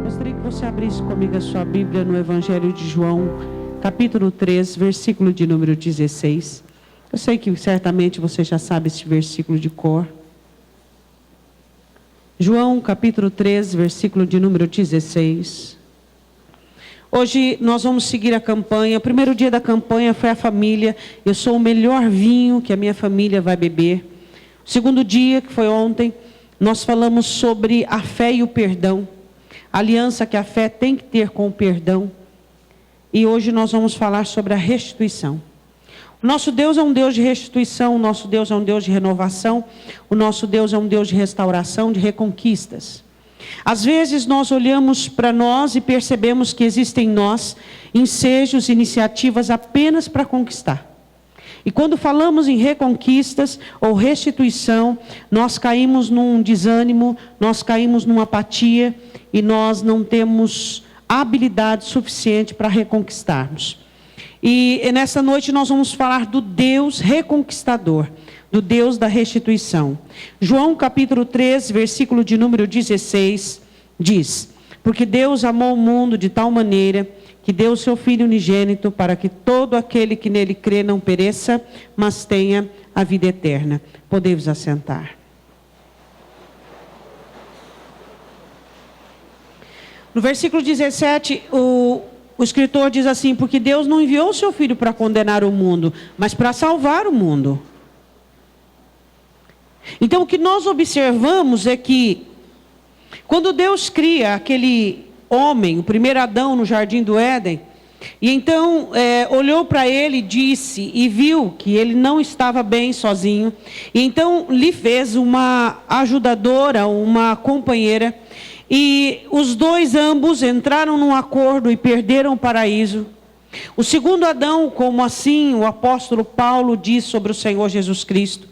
Gostaria que você abrisse comigo a sua Bíblia no Evangelho de João, capítulo 3, versículo de número 16. Eu sei que certamente você já sabe esse versículo de cor. João, capítulo 3, versículo de número 16. Hoje nós vamos seguir a campanha. O primeiro dia da campanha foi a família. Eu sou o melhor vinho que a minha família vai beber. O segundo dia, que foi ontem, nós falamos sobre a fé e o perdão. A aliança que a fé tem que ter com o perdão. E hoje nós vamos falar sobre a restituição. O nosso Deus é um Deus de restituição, o nosso Deus é um Deus de renovação, o nosso Deus é um Deus de restauração, de reconquistas. Às vezes nós olhamos para nós e percebemos que existem em nós ensejos, iniciativas apenas para conquistar. E quando falamos em reconquistas ou restituição, nós caímos num desânimo, nós caímos numa apatia e nós não temos habilidade suficiente para reconquistarmos. E nessa noite nós vamos falar do Deus reconquistador, do Deus da restituição. João capítulo 3, versículo de número 16, diz: porque Deus amou o mundo de tal maneira que deu o seu Filho unigênito para que todo aquele que nele crê não pereça, mas tenha a vida eterna. Podemos assentar. No versículo 17, o escritor diz assim: porque Deus não enviou o seu Filho para condenar o mundo, mas para salvar o mundo. Então o que nós observamos é que, quando Deus cria aquele homem, o primeiro Adão no jardim do Éden, e então olhou para ele, disse e viu que ele não estava bem sozinho, e então lhe fez uma ajudadora, uma companheira, e os dois ambos entraram num acordo e perderam o paraíso. O segundo Adão, como assim o apóstolo Paulo diz sobre o Senhor Jesus Cristo,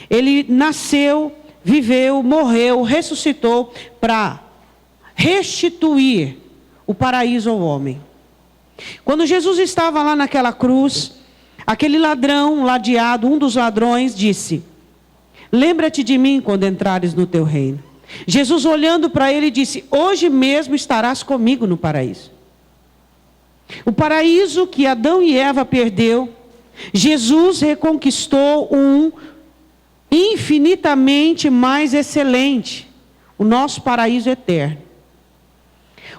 ele nasceu, viveu, morreu, ressuscitou para restituir o paraíso ao homem. Quando Jesus estava lá naquela cruz, aquele ladrão ladeado, um dos ladrões, disse: lembra-te de mim quando entrares no teu reino. Jesus, olhando para ele, disse: hoje mesmo estarás comigo no paraíso. O paraíso que Adão e Eva perdeu, Jesus reconquistou um infinitamente mais excelente, o nosso paraíso eterno.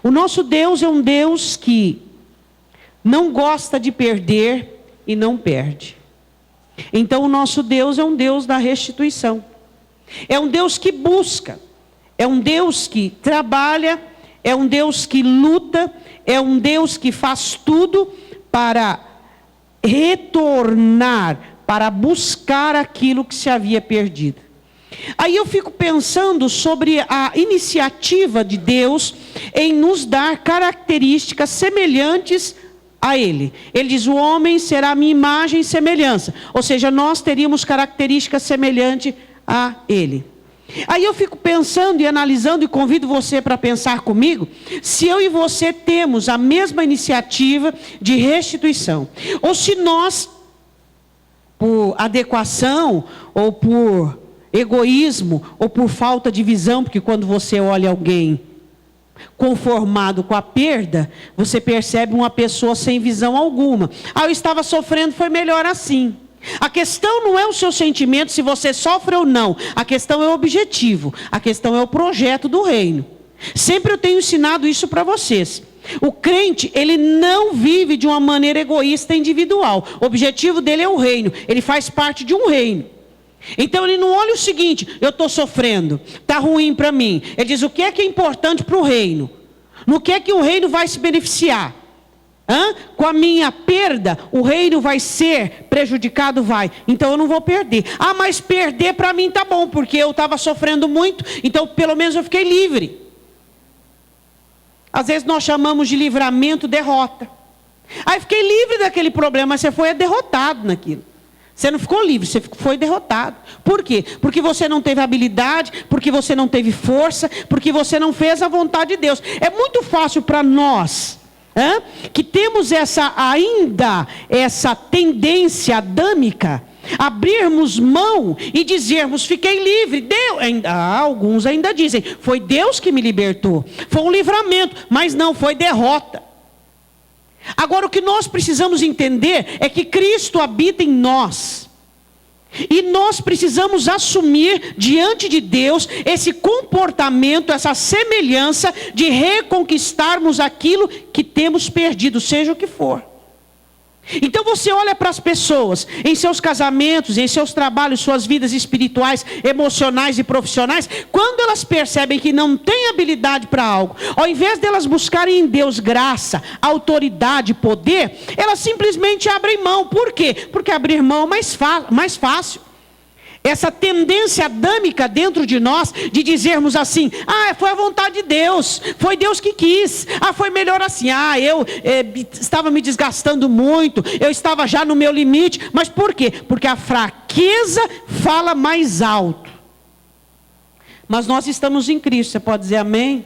O nosso Deus é um Deus que não gosta de perder e não perde. Então o nosso Deus é um Deus da restituição. É um Deus que busca, é um Deus que trabalha, é um Deus que luta, é um Deus que faz tudo para retornar, para buscar aquilo que se havia perdido. Aí eu fico pensando sobre a iniciativa de Deus em nos dar características semelhantes a Ele. Ele diz: o homem será a minha imagem e semelhança. Ou seja, nós teríamos características semelhantes a Ele. Aí eu fico pensando e analisando, e convido você para pensar comigo, se eu e você temos a mesma iniciativa de restituição. Ou se nós, por adequação, ou por egoísmo, ou por falta de visão, porque quando você olha alguém conformado com a perda, você percebe uma pessoa sem visão alguma. Eu estava sofrendo, foi melhor assim. A questão não é o seu sentimento, se você sofre ou não. A questão é o objetivo. A questão é o projeto do reino. Sempre eu tenho ensinado isso para vocês. O crente, ele não vive de uma maneira egoísta individual. O objetivo dele é o reino. Ele faz parte de um reino. Então ele não olha o seguinte: eu estou sofrendo, está ruim para mim. Ele diz: o que é importante para o reino? No que é que o reino vai se beneficiar? Com a minha perda, o reino vai ser prejudicado? Vai. Então eu não vou perder. Mas perder para mim tá bom, porque eu estava sofrendo muito, então pelo menos eu fiquei livre. Às vezes nós chamamos de livramento derrota. Fiquei livre daquele problema, mas você foi derrotado naquilo. Você não ficou livre, você foi derrotado. Por quê? Porque você não teve habilidade, porque você não teve força, porque você não fez a vontade de Deus. É muito fácil para nós, que temos essa tendência adâmica, abrirmos mão e dizermos, fiquei livre. Alguns ainda dizem, foi Deus que me libertou, foi um livramento, mas não, foi derrota. Agora o que nós precisamos entender é que Cristo habita em nós. E nós precisamos assumir diante de Deus esse comportamento, essa semelhança de reconquistarmos aquilo que temos perdido, seja o que for. Então você olha para as pessoas, em seus casamentos, em seus trabalhos, suas vidas espirituais, emocionais e profissionais, quando elas percebem que não têm habilidade para algo, ao invés delas buscarem em Deus graça, autoridade, poder, elas simplesmente abrem mão. Por quê? Porque abrir mão é mais fácil. Essa tendência adâmica dentro de nós, de dizermos assim, foi a vontade de Deus, foi Deus que quis, foi melhor assim, eu estava me desgastando muito, eu estava já no meu limite. Mas por quê? Porque a fraqueza fala mais alto. Mas nós estamos em Cristo, você pode dizer amém?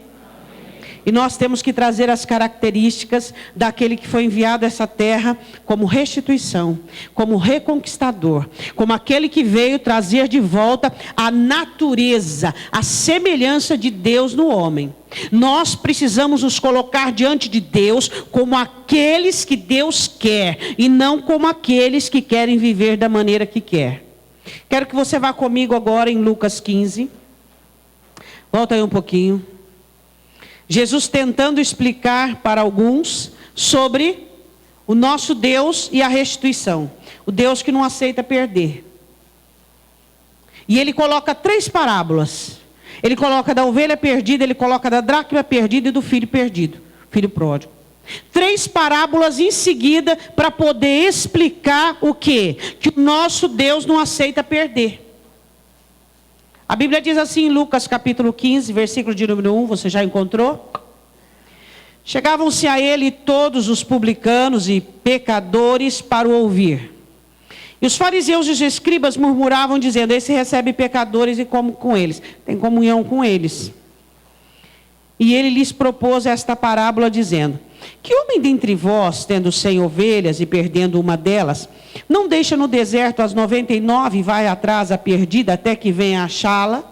E nós temos que trazer as características daquele que foi enviado a essa terra como restituição, como reconquistador, como aquele que veio trazer de volta a natureza, a semelhança de Deus no homem. Nós precisamos nos colocar diante de Deus como aqueles que Deus quer, e não como aqueles que querem viver da maneira que quer. Quero que você vá comigo agora em Lucas 15. Volta aí um pouquinho. Jesus tentando explicar para alguns sobre o nosso Deus e a restituição. O Deus que não aceita perder. E ele coloca 3 parábolas. Ele coloca da ovelha perdida, ele coloca da dracma perdida e do filho perdido, filho pródigo. 3 parábolas em seguida para poder explicar o quê? Que o nosso Deus não aceita perder. A Bíblia diz assim em Lucas capítulo 15, versículo de número 1, você já encontrou? Chegavam-se a ele todos os publicanos e pecadores para o ouvir. E os fariseus e os escribas murmuravam dizendo, esse recebe pecadores e come com eles, tem comunhão com eles. E ele lhes propôs esta parábola dizendo, que homem dentre vós, tendo 100 ovelhas e perdendo uma delas, não deixa no deserto as 99 e vai atrás a perdida até que venha achá-la?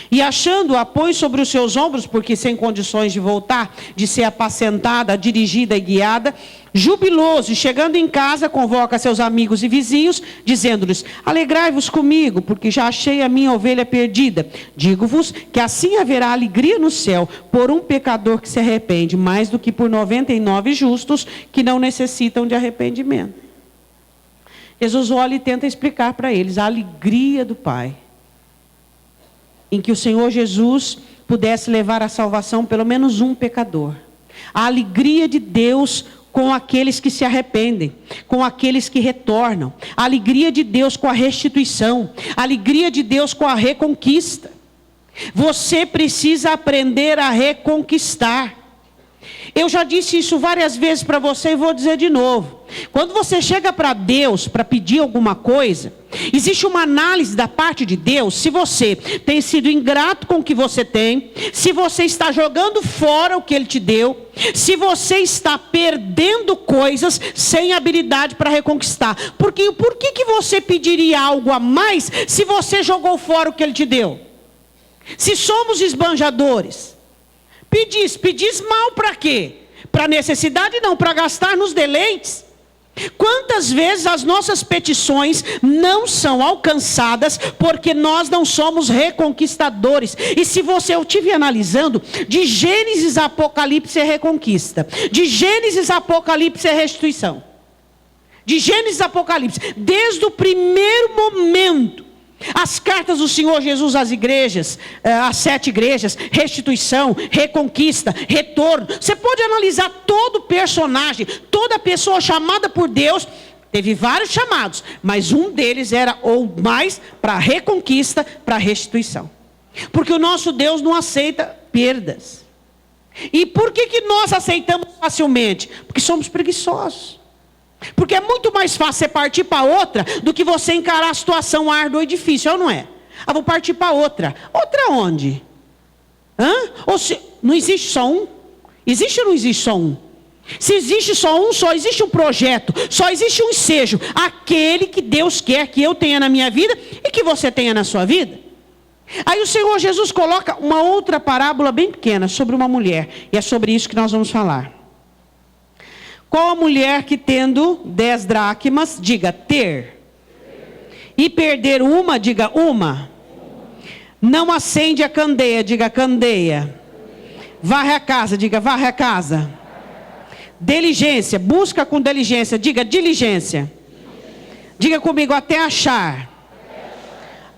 E achando-a, põe sobre os seus ombros, porque sem condições de voltar, de ser apacentada, dirigida e guiada, jubiloso, e chegando em casa, convoca seus amigos e vizinhos, dizendo-lhes, alegrai-vos comigo, porque já achei a minha ovelha perdida. Digo-vos que assim haverá alegria no céu, por um pecador que se arrepende, mais do que por 99 justos, que não necessitam de arrependimento. Jesus olha e tenta explicar para eles a alegria do Pai, em que o Senhor Jesus pudesse levar à salvação pelo menos um pecador. A alegria de Deus com aqueles que se arrependem, com aqueles que retornam. A alegria de Deus com a restituição. A alegria de Deus com a reconquista. Você precisa aprender a reconquistar. Eu já disse isso várias vezes para você e vou dizer de novo. Quando você chega para Deus para pedir alguma coisa, existe uma análise da parte de Deus, se você tem sido ingrato com o que você tem, se você está jogando fora o que Ele te deu, se você está perdendo coisas sem habilidade para reconquistar. Porque por que você pediria algo a mais se você jogou fora o que Ele te deu? Se somos esbanjadores, pedis mal para quê? Para necessidade não, para gastar nos deleites. Quantas vezes as nossas petições não são alcançadas porque nós não somos reconquistadores? E se eu estive analisando, de Gênesis a Apocalipse é reconquista, de Gênesis a Apocalipse é restituição, de Gênesis a Apocalipse, desde o primeiro momento. As cartas do Senhor Jesus às igrejas, às 7 igrejas, restituição, reconquista, retorno. Você pode analisar todo personagem, toda pessoa chamada por Deus, teve vários chamados, mas um deles era ou mais para reconquista, para restituição. Porque o nosso Deus não aceita perdas. E por que nós aceitamos facilmente? Porque somos preguiçosos. Porque é muito mais fácil você partir para outra do que você encarar a situação árdua e difícil, ou não é? Vou partir para outra. Outra onde? Não existe só um? Existe ou não existe só um? Se existe só um, só existe um projeto, só existe um ensejo, aquele que Deus quer que eu tenha na minha vida e que você tenha na sua vida. Aí o Senhor Jesus coloca uma outra parábola bem pequena sobre uma mulher, e é sobre isso que nós vamos falar. Qual a mulher que tendo 10 dracmas, diga ter, e perder uma, diga uma, não acende a candeia, diga candeia, varre a casa, diga varre a casa, diligência, busca com diligência, diga diligência, diga comigo até achar,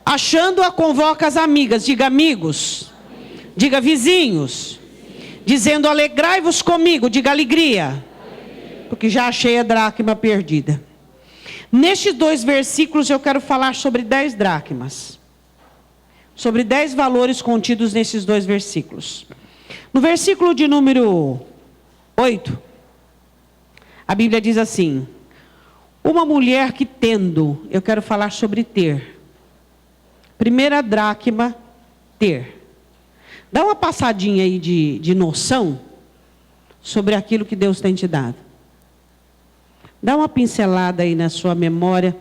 achando-a convoca as amigas, diga amigos, diga vizinhos, dizendo alegrai-vos comigo, diga alegria, porque já achei a dracma perdida. Nestes 2 versículos eu quero falar sobre 10 dracmas, sobre 10 valores contidos nesses 2 versículos. No versículo de número 8, a Bíblia diz assim: uma mulher que tendo, eu quero falar sobre ter. Primeira dracma, ter. Dá uma passadinha aí de noção sobre aquilo que Deus tem te dado. Dá uma pincelada aí na sua memória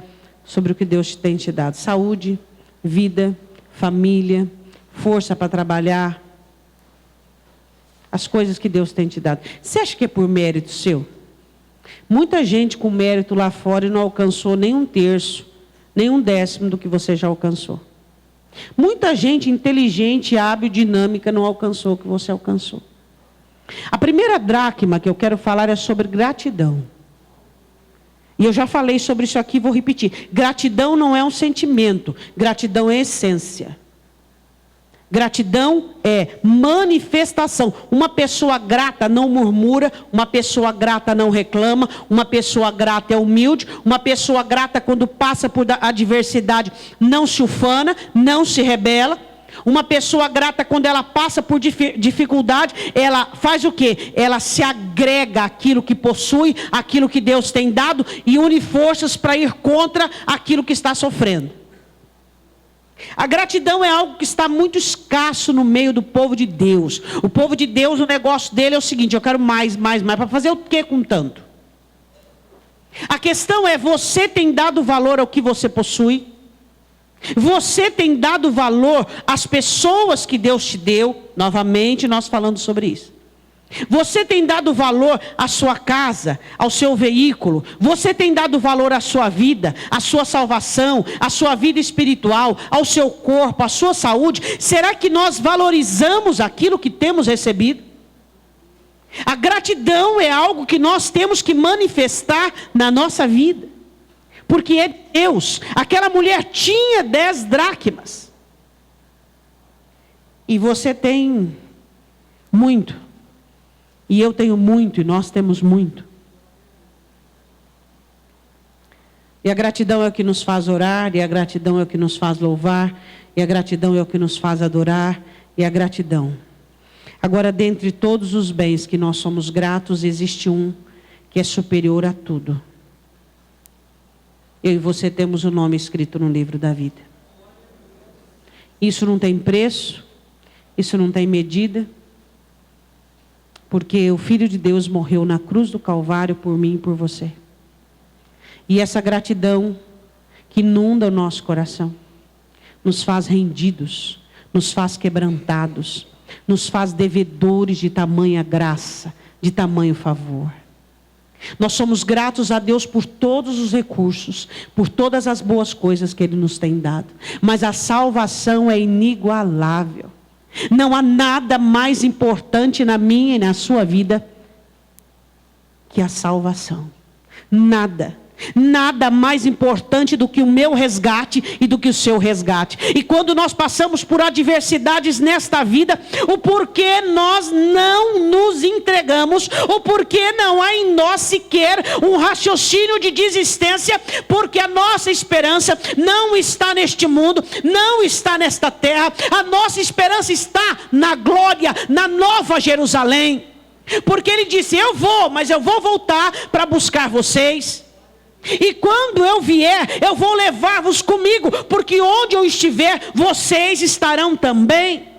sobre o que Deus tem te dado. Saúde, vida, família, força para trabalhar. As coisas que Deus tem te dado. Você acha que é por mérito seu? Muita gente com mérito lá fora e não alcançou nem 1/3, nem 1/10 do que você já alcançou. Muita gente inteligente, hábil, dinâmica não alcançou o que você alcançou. A primeira dracma que eu quero falar é sobre gratidão. E eu já falei sobre isso aqui, vou repetir. Gratidão não é um sentimento, gratidão é essência. Gratidão é manifestação. Uma pessoa grata não murmura, uma pessoa grata não reclama, uma pessoa grata é humilde, uma pessoa grata quando passa por adversidade não se ufana, não se rebela. Uma pessoa grata quando ela passa por dificuldade, ela faz o quê? Ela se agrega àquilo que possui, àquilo que Deus tem dado e une forças para ir contra aquilo que está sofrendo. A gratidão é algo que está muito escasso no meio do povo de Deus. O povo de Deus, o negócio dele é o seguinte: eu quero mais, para fazer o que com tanto? A questão é, você tem dado valor ao que você possui? Você tem dado valor às pessoas que Deus te deu? Novamente nós falando sobre isso. Você tem dado valor à sua casa, ao seu veículo? Você tem dado valor à sua vida, à sua salvação, à sua vida espiritual, ao seu corpo, à sua saúde? Será que nós valorizamos aquilo que temos recebido? A gratidão é algo que nós temos que manifestar na nossa vida, porque é Deus. Aquela mulher tinha 10 dracmas, e você tem muito. E eu tenho muito, e nós temos muito. E a gratidão é o que nos faz orar, e a gratidão é o que nos faz louvar, e a gratidão é o que nos faz adorar, e a gratidão. Agora, dentre todos os bens que nós somos gratos, existe um que é superior a tudo. Eu e você temos o nome escrito no livro da vida. Isso não tem preço, isso não tem medida. Porque o Filho de Deus morreu na cruz do Calvário por mim e por você. E essa gratidão que inunda o nosso coração, nos faz rendidos, nos faz quebrantados, nos faz devedores de tamanha graça, de tamanho favor. Nós somos gratos a Deus por todos os recursos, por todas as boas coisas que Ele nos tem dado. Mas a salvação é inigualável. Não há nada mais importante na minha e na sua vida que a salvação. Nada. Nada mais importante do que o meu resgate e do que o seu resgate. E quando nós passamos por adversidades nesta vida, o porquê nós não nos entregamos, o porquê não há em nós sequer um raciocínio de desistência, porque a nossa esperança não está neste mundo, não está nesta terra. A nossa esperança está na glória, na nova Jerusalém. Porque Ele disse: eu vou, mas eu vou voltar para buscar vocês. E quando eu vier, eu vou levar-vos comigo, porque onde eu estiver, vocês estarão também.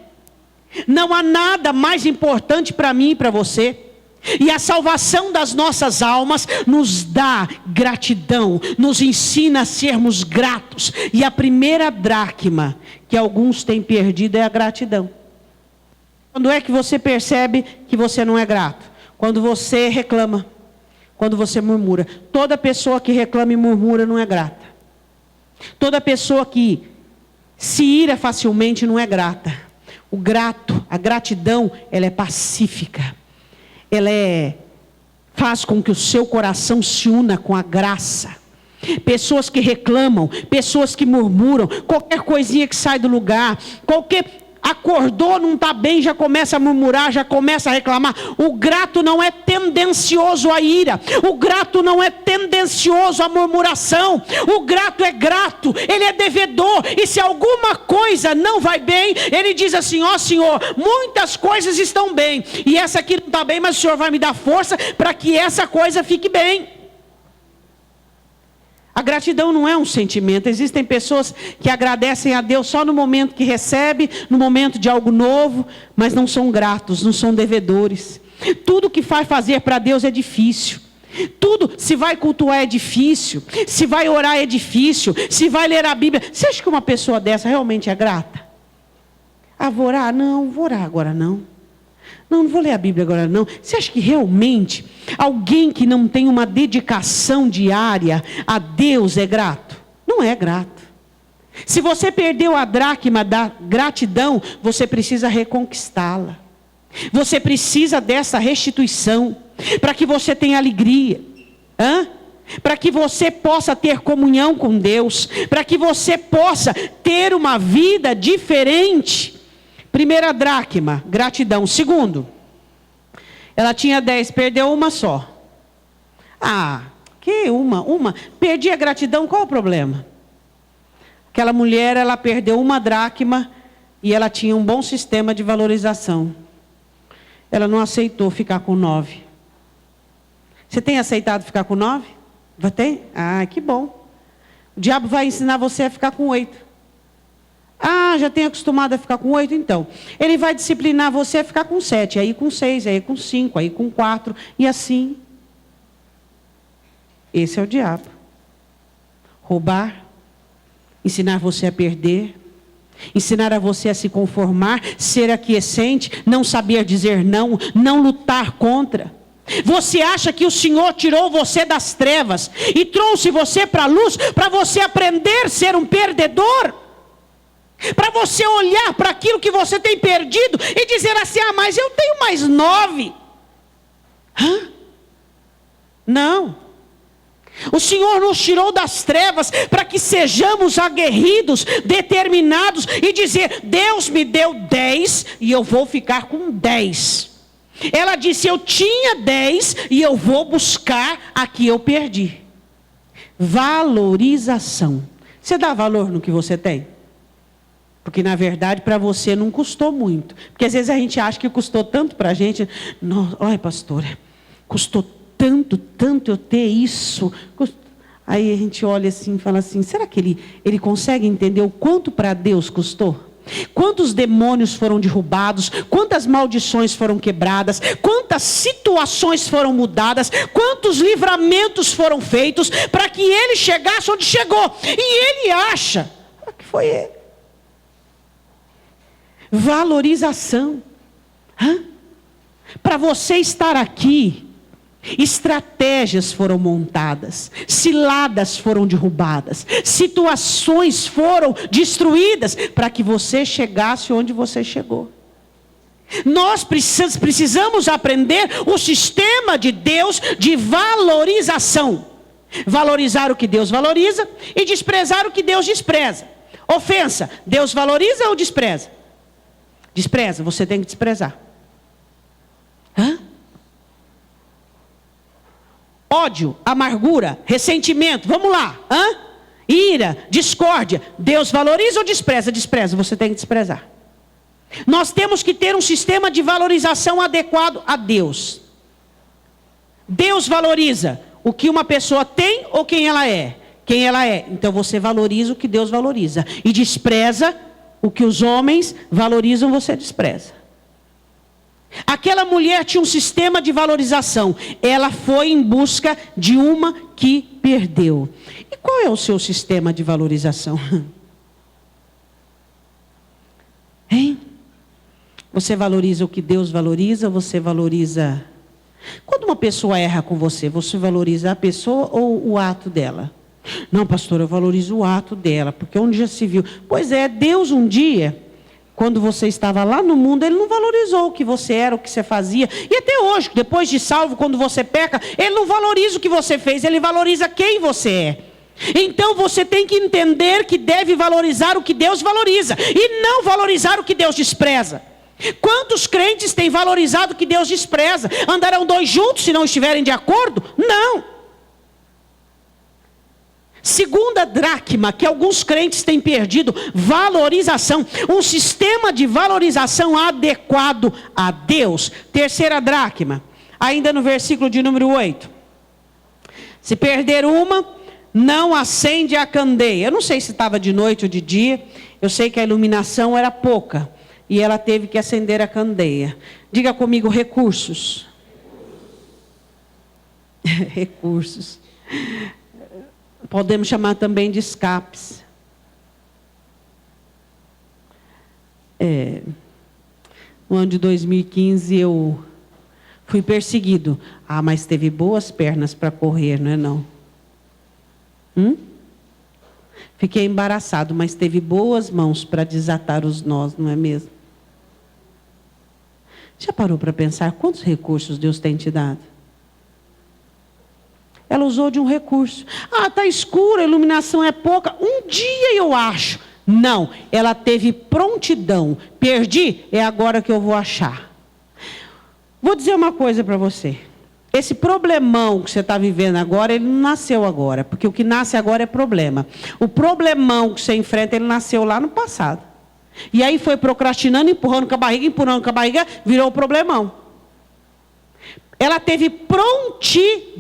Não há nada mais importante para mim e para você. E a salvação das nossas almas nos dá gratidão, nos ensina a sermos gratos. E a primeira dracma que alguns têm perdido é a gratidão. Quando é que você percebe que você não é grato? Quando você reclama, quando você murmura. Toda pessoa que reclama e murmura não é grata. Toda pessoa que se ira facilmente não é grata. O grato, a gratidão, ela é pacífica. Ela faz com que o seu coração se una com a graça. Pessoas que reclamam, pessoas que murmuram, qualquer coisinha que sai do lugar, acordou, não está bem, já começa a murmurar, já começa a reclamar. O grato não é tendencioso à ira, o grato não é tendencioso à murmuração, o grato é grato, ele é devedor, e se alguma coisa não vai bem, ele diz assim: ó Senhor, muitas coisas estão bem, e essa aqui não está bem, mas o Senhor vai me dar força para que essa coisa fique bem. A gratidão não é um sentimento. Existem pessoas que agradecem a Deus só no momento que recebe, no momento de algo novo, mas não são gratos, não são devedores. Tudo que vai fazer para Deus é difícil. Tudo, se vai cultuar é difícil, se vai orar é difícil, se vai ler a Bíblia. Você acha que uma pessoa dessa realmente é grata? Ah, vou orar? Não, vou orar agora não. Não vou ler a Bíblia agora não. Você acha que realmente alguém que não tem uma dedicação diária a Deus é grato? Não é grato. Se você perdeu a dracma da gratidão, você precisa reconquistá-la. Você precisa dessa restituição, para que você tenha alegria. Para que você possa ter comunhão com Deus, para que você possa ter uma vida diferente. Primeira dracma, gratidão. Segundo, ela tinha 10, perdeu uma só. Que uma? Perdi a gratidão, qual o problema? Aquela mulher, ela perdeu uma dracma e ela tinha um bom sistema de valorização. Ela não aceitou ficar com 9. Você tem aceitado ficar com 9? Tem? Que bom. O diabo vai ensinar você a ficar com 8. Já tem acostumado a ficar com 8, então. Ele vai disciplinar você a ficar com 7, aí com 6, aí com 5, aí com 4, e assim. Esse é o diabo. Roubar, ensinar você a perder, ensinar a você a se conformar, ser aquiescente, não saber dizer não, não lutar contra. Você acha que o Senhor tirou você das trevas e trouxe você para a luz, para você aprender a ser um perdedor? Para você olhar para aquilo que você tem perdido e dizer assim: mas eu tenho mais 9. Não. O Senhor nos tirou das trevas para que sejamos aguerridos, determinados e dizer: Deus me deu 10 e eu vou ficar com 10. Ela disse: eu tinha 10 e eu vou buscar a que eu perdi. Valorização. Você dá valor no que você tem? Porque na verdade para você não custou muito. Porque às vezes a gente acha que custou tanto para a gente. Olha, pastora, custou tanto eu ter isso. Aí a gente olha assim e fala assim: será que ele consegue entender o quanto para Deus custou? Quantos demônios foram derrubados, quantas maldições foram quebradas, quantas situações foram mudadas, quantos livramentos foram feitos para que ele chegasse onde chegou. E ele acha que foi ele. Valorização. Para você estar aqui, estratégias foram montadas, ciladas foram derrubadas, situações foram destruídas para que você chegasse onde você chegou. Nós precisamos aprender o sistema de Deus de valorização. Valorizar o que Deus valoriza e desprezar o que Deus despreza. Ofensa, Deus valoriza ou despreza? Despreza, você tem que desprezar. Ódio, amargura, ressentimento, vamos lá. Ira, discórdia, Deus valoriza ou despreza? Despreza, você tem que desprezar. Nós temos que ter um sistema de valorização adequado a Deus. Deus valoriza o que uma pessoa tem ou quem ela é? Quem ela é. Então você valoriza o que Deus valoriza. E despreza o que os homens valorizam, você despreza. Aquela mulher tinha um sistema de valorização. Ela foi em busca de uma que perdeu. E qual é o seu sistema de valorização? Hein? Você valoriza o que Deus valoriza? Ou você valoriza... Quando uma pessoa erra com você, você valoriza a pessoa ou o ato dela? Não, pastor, eu valorizo o ato dela, porque onde já se viu? Pois é, Deus um dia, quando você estava lá no mundo, Ele não valorizou o que você era, o que você fazia. E até hoje, depois de salvo, quando você peca, Ele não valoriza o que você fez, Ele valoriza quem você é. Então você tem que entender que deve valorizar o que Deus valoriza, e não valorizar o que Deus despreza. Quantos crentes têm valorizado o que Deus despreza? Andarão dois juntos se não estiverem de acordo? Não. Segunda dracma, que alguns crentes têm perdido: valorização. Um sistema de valorização adequado a Deus. Terceira dracma, ainda no versículo de número 8. Se perder uma, não acende a candeia. Eu não sei se estava de noite ou de dia. Eu sei que a iluminação era pouca. E ela teve que acender a candeia. Diga comigo: recursos. Recursos. Podemos chamar também de escapes. No ano de 2015 eu fui perseguido. Ah, mas teve boas pernas para correr, não é não? Fiquei embaraçado, mas teve boas mãos para desatar os nós, não é mesmo? Já parou para pensar quantos recursos Deus tem te dado? Ela usou de um recurso. Ah, está escuro, a iluminação é pouca. Um dia eu acho. Não, ela teve prontidão. Perdi, é agora que eu vou achar. Vou dizer uma coisa para você. Esse problemão que você está vivendo agora, ele não nasceu agora. Porque o que nasce agora é problema. O problemão que você enfrenta, ele nasceu lá no passado. E aí foi procrastinando, empurrando com a barriga, virou o problemão. Ela teve prontidão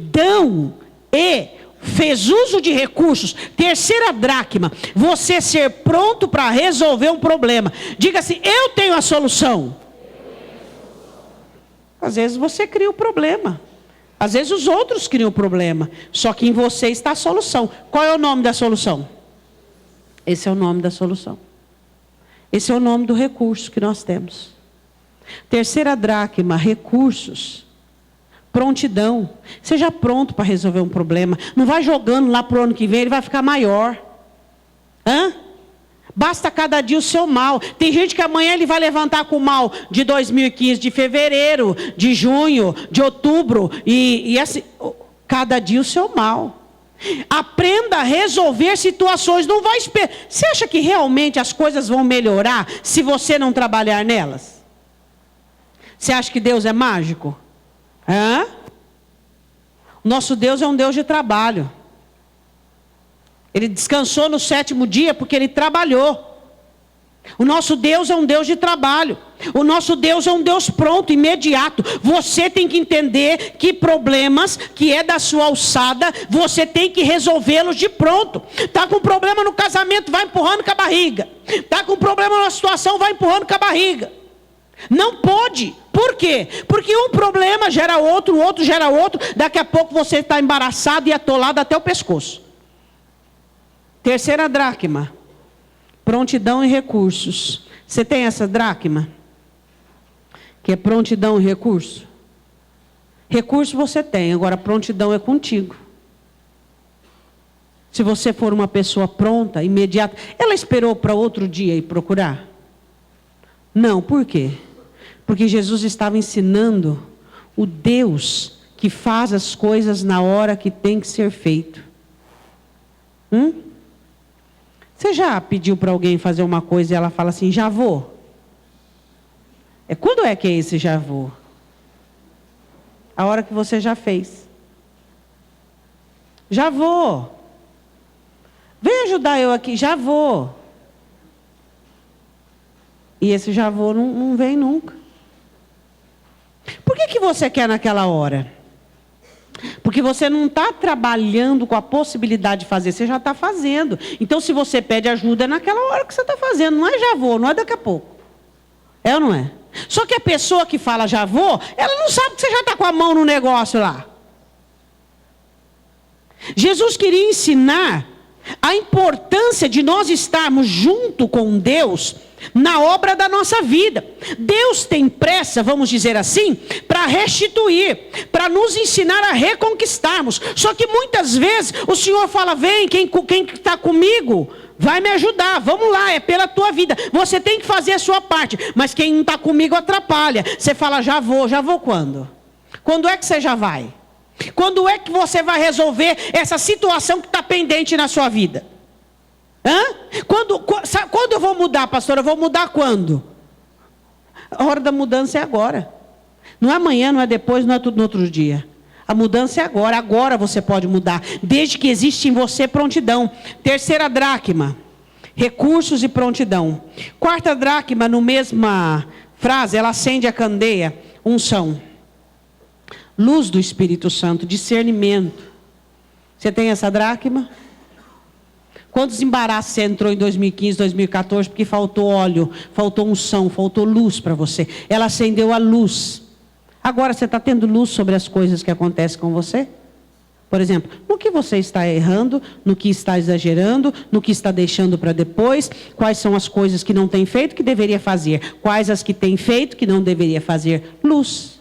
e fez uso de recursos. Terceira dracma, você ser pronto para resolver um problema. Diga assim: eu tenho a solução. Às vezes você cria o problema. Às vezes os outros criam o problema. Só que em você está a solução. Qual é o nome da solução? Esse é o nome da solução. Esse é o nome do recurso que nós temos. Terceira dracma, recursos. Prontidão. Seja pronto para resolver um problema. Não vai jogando lá para o ano que vem, ele vai ficar maior. Basta cada dia o seu mal. Tem gente que amanhã ele vai levantar com o mal de 2015, de fevereiro, de junho, de outubro. E assim, cada dia o seu mal. Aprenda a resolver situações. Não vai esperar. Você acha que realmente as coisas vão melhorar se você não trabalhar nelas? Você acha que Deus é mágico? Nosso Deus é um Deus de trabalho. Ele descansou no 7º dia porque Ele trabalhou. O nosso Deus é um Deus de trabalho. O nosso Deus é um Deus pronto, imediato. Você tem que entender que problemas que é da sua alçada, você tem que resolvê-los de pronto. Está com problema no casamento, vai empurrando com a barriga. Está com problema numa situação, vai empurrando com a barriga. Não pode. Por quê? Porque um problema gera outro, o outro gera outro. Daqui a pouco você está embaraçado e atolado até o pescoço. Terceira dracma. Prontidão e recursos. Você tem essa dracma? Que é prontidão e recurso? Recurso você tem, agora prontidão é contigo. Se você for uma pessoa pronta, imediata. Ela esperou para outro dia ir procurar? Não, por quê? Porque Jesus estava ensinando o Deus que faz as coisas na hora que tem que ser feito. Você já pediu para alguém fazer uma coisa e ela fala assim: já vou? Quando é que é esse já vou? A hora que você já fez. Já vou. Vem ajudar eu aqui, já vou. E esse já vou não vem nunca. Por que você quer naquela hora? Porque você não está trabalhando com a possibilidade de fazer, você já está fazendo. Então, se você pede ajuda, é naquela hora que você está fazendo. Não é já vou, não é daqui a pouco. É ou não é? Só que a pessoa que fala já vou, ela não sabe que você já está com a mão no negócio lá. Jesus queria ensinar a importância de nós estarmos junto com Deus na obra da nossa vida. Deus tem pressa, vamos dizer assim, para restituir, para nos ensinar a reconquistarmos. Só que muitas vezes o Senhor fala, vem, quem está comigo vai me ajudar, vamos lá, é pela tua vida. Você tem que fazer a sua parte, mas quem não está comigo atrapalha. Você fala, já vou quando? Quando é que você já vai? Quando é que você vai resolver essa situação que está pendente na sua vida? Quando eu vou mudar, pastor? Eu vou mudar quando? A hora da mudança é agora. Não é amanhã, não é depois, não é tudo no outro dia. A mudança é agora. Agora você pode mudar, desde que existe em você prontidão. Terceira dracma, recursos e prontidão. Quarta dracma, no mesma frase, ela acende a candeia, unção. Luz do Espírito Santo, discernimento. Você tem essa dracma? Quantos embaraços você entrou em 2015, 2014, porque faltou óleo, faltou unção, faltou luz para você. Ela acendeu a luz. Agora você está tendo luz sobre as coisas que acontecem com você? Por exemplo, no que você está errando, no que está exagerando, no que está deixando para depois, quais são as coisas que não tem feito que deveria fazer, quais as que tem feito que não deveria fazer. Luz.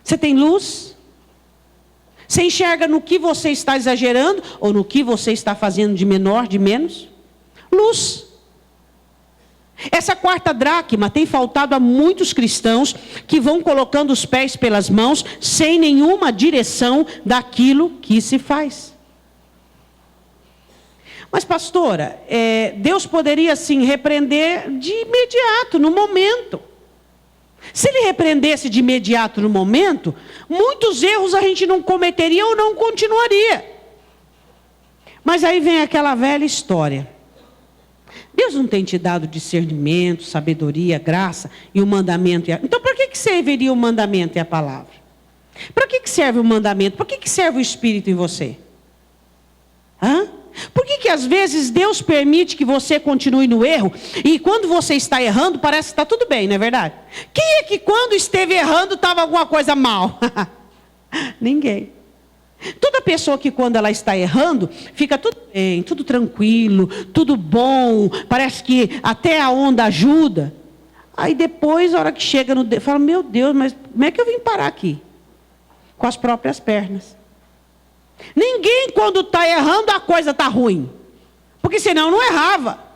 Você tem luz? Você enxerga no que você está exagerando ou no que você está fazendo de menor, de menos? Luz. Essa quarta dracma tem faltado a muitos cristãos que vão colocando os pés pelas mãos sem nenhuma direção daquilo que se faz. Mas pastora, Deus poderia sim repreender de imediato, no momento. Se ele repreendesse de imediato no momento, muitos erros a gente não cometeria ou não continuaria. Mas aí vem aquela velha história. Deus não tem te dado discernimento, sabedoria, graça e o mandamento. Então para que serviria o mandamento e a palavra? Para que serve o mandamento? Para que serve o Espírito em você? Por que às vezes Deus permite que você continue no erro e quando você está errando parece que está tudo bem, não é verdade? Quem é que quando esteve errando estava alguma coisa mal? Ninguém. Toda pessoa que quando ela está errando fica tudo bem, tudo tranquilo, tudo bom, parece que até a onda ajuda. Aí depois, a hora que chega fala, meu Deus, mas como é que eu vim parar aqui? Com as próprias pernas. Ninguém quando está errando a coisa está ruim. Porque senão não errava.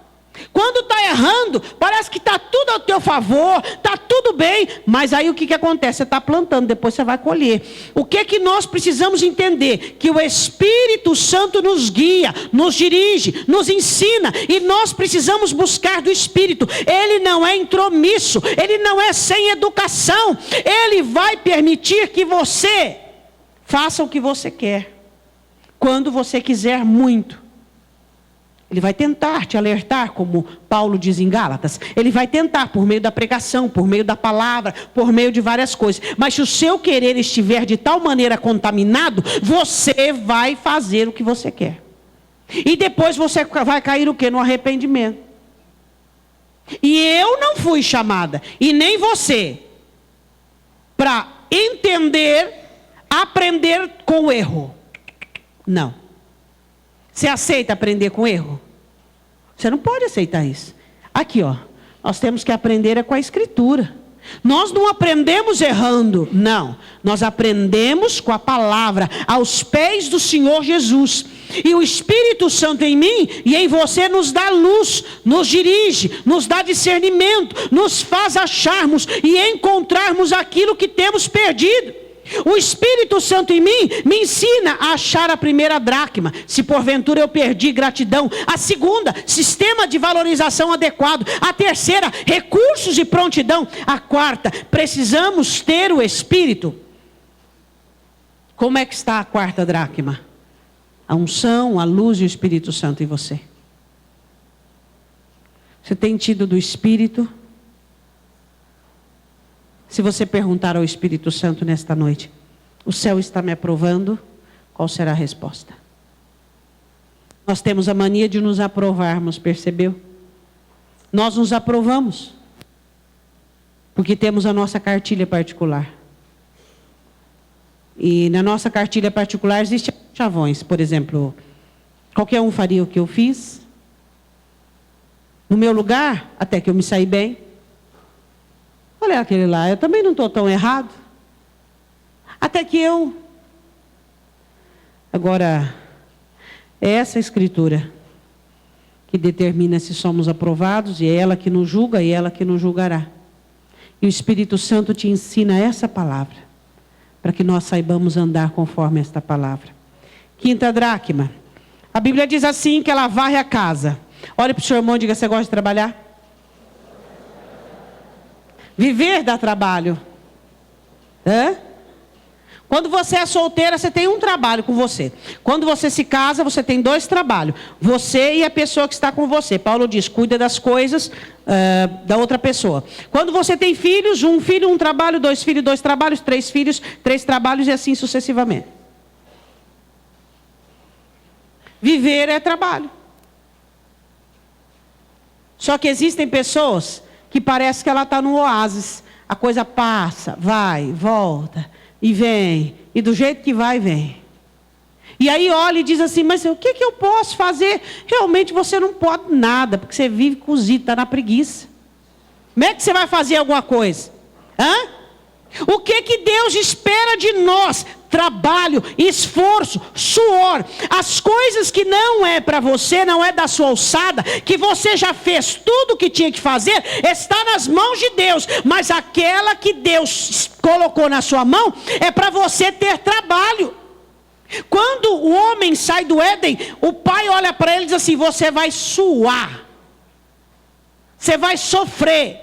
Quando está errando, parece que está tudo ao teu favor, está tudo bem. Mas aí o que acontece? Você está plantando, depois você vai colher. O que nós precisamos entender? Que o Espírito Santo nos guia, nos dirige, nos ensina. E nós precisamos buscar do Espírito. Ele não é intromisso, ele não é sem educação. Ele vai permitir que você faça o que você quer. Quando você quiser muito. Ele vai tentar te alertar, como Paulo diz em Gálatas. Ele vai tentar por meio da pregação, por meio da palavra, por meio de várias coisas. Mas se o seu querer estiver de tal maneira contaminado, você vai fazer o que você quer. E depois você vai cair o quê? No arrependimento. E eu não fui chamada, e nem você, para entender, aprender com o erro. Não. Você aceita aprender com erro? Você não pode aceitar isso. Aqui, nós temos que aprender com a Escritura. Nós não aprendemos errando, não. Nós aprendemos com a palavra, aos pés do Senhor Jesus. E o Espírito Santo em mim e em você nos dá luz, nos dirige, nos dá discernimento, nos faz acharmos e encontrarmos aquilo que temos perdido. O Espírito Santo em mim me ensina a achar a primeira dracma, se porventura eu perdi gratidão. A segunda, sistema de valorização adequado. A terceira, recursos e prontidão. A quarta, precisamos ter o Espírito. Como é que está a quarta dracma? A unção, a luz e o Espírito Santo em você. Você tem tido do Espírito? Se você perguntar ao Espírito Santo nesta noite, o céu está me aprovando, qual será a resposta? Nós temos a mania de nos aprovarmos, percebeu? Nós nos aprovamos. Porque temos a nossa cartilha particular. E na nossa cartilha particular existem chavões. Por exemplo, qualquer um faria o que eu fiz. No meu lugar, até que eu me saí bem. Olha aquele lá, eu também não estou tão errado. Até que eu... Agora, é essa escritura que determina se somos aprovados, e é ela que nos julga e é ela que nos julgará. E o Espírito Santo te ensina essa palavra, para que nós saibamos andar conforme esta palavra. Quinta dracma. A Bíblia diz assim, que ela varre a casa. Olha para o seu irmão e diga: você gosta de trabalhar? Viver dá trabalho. Hã? Quando você é solteira, você tem um trabalho com você. Quando você se casa, você tem 2 trabalhos. Você e a pessoa que está com você. Paulo diz: cuida das coisas da outra pessoa. Quando você tem filhos, 1 filho, 1 trabalho, 2 filhos, 2 trabalhos, 3 filhos, 3 trabalhos e assim sucessivamente. Viver é trabalho. Só que existem pessoas que parece que ela está no oásis. A coisa passa, vai, volta... E vem, e do jeito que vai, vem. E aí olha e diz assim: mas o que eu posso fazer? Realmente você não pode nada, porque você vive cozido, está na preguiça. Como é que você vai fazer alguma coisa? Hã? O que Deus espera de nós? Trabalho, esforço, suor. As coisas que não é para você, não é da sua alçada, que você já fez tudo o que tinha que fazer, está nas mãos de Deus. Mas aquela que Deus colocou na sua mão, é para você ter trabalho. Quando o homem sai do Éden, o pai olha para ele e diz assim: você vai suar. Você vai sofrer.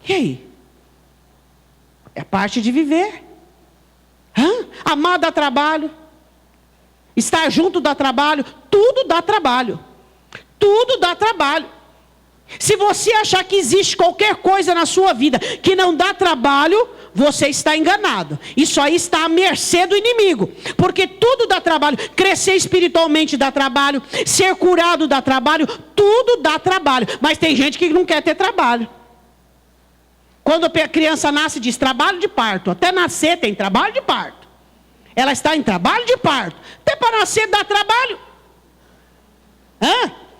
E aí? É parte de viver. Amar dá trabalho. Estar junto dá trabalho. Tudo dá trabalho. Tudo dá trabalho. Se você achar que existe qualquer coisa na sua vida que não dá trabalho, você está enganado. Isso aí está à mercê do inimigo. Porque tudo dá trabalho. Crescer espiritualmente dá trabalho. Ser curado dá trabalho. Tudo dá trabalho. Mas tem gente que não quer ter trabalho. Quando a criança nasce, diz trabalho de parto. Até nascer tem trabalho de parto. Ela está em trabalho de parto. Até para nascer dá trabalho.